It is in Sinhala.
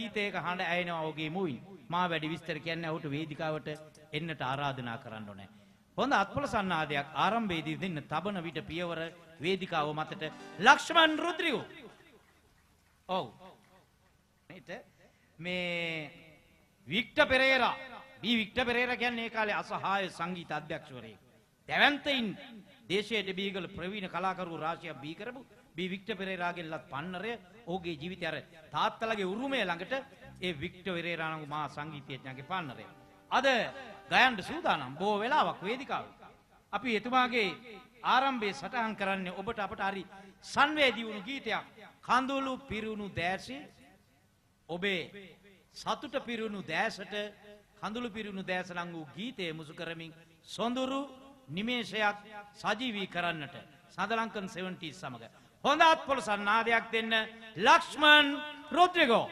ගීතයක හඬ ඇයෙනවා ඔහුගේ මුවින්. මා වැඩි විස්තර කියන්නේ ඔහුට වේදිකාවට එන්නට ආරාධනා කරන්න ඕනේ. හොඳ අත්පොළ සන්නාදයක් ආරම්භයේදී දෙන්න තබන විට පියවර වේදිකාව මතට ලක්ෂ්මන් රුද්‍රියෝ. ඔව්. මේ වික්ටර් පෙරේරා වික්ටර් පෙරේරා කියන්නේ ඒ කාලේ අසහාය සංගීත අධ්‍යක්ෂවරයෙක්. දැවැන්තයින් දේශයේ දෙබීගල ප්‍රවීණ කලාකරු රාශියක් බී කරපු වික්ටර් පෙරේරාගෙන්ලත් පන්නරය ඔහුගේ ජීවිතය අර තාත්තලගේ උරුමය ළඟට ඒ වික්ටර් පෙරේරා නම් මහා සංගීතඥයාගේ පන්නරය. අද ගයන්න සූදානම් බොහෝ වෙලාවක් වේදිකාවේ. අපි එතුමාගේ ආරම්භයේ සටහන් කරන්නේ ඔබට අපට හරි සංවේදී වුණු ගීතයක්. කඳුළු පිරුණු දැසේ ඔබේ සතුට පිරුණු දැසට කඳුළු පිරුණු දැස නම් වූ ගීතයේ මුසු කරමින් සොඳුරු නිමේෂයක් සජීවී කරන්නට සදලංකන් 70 සමග හොඳ අත්පොළ සන්නාදයක් දෙන්න ලක්ෂ්මන් රොද්රිගෝ.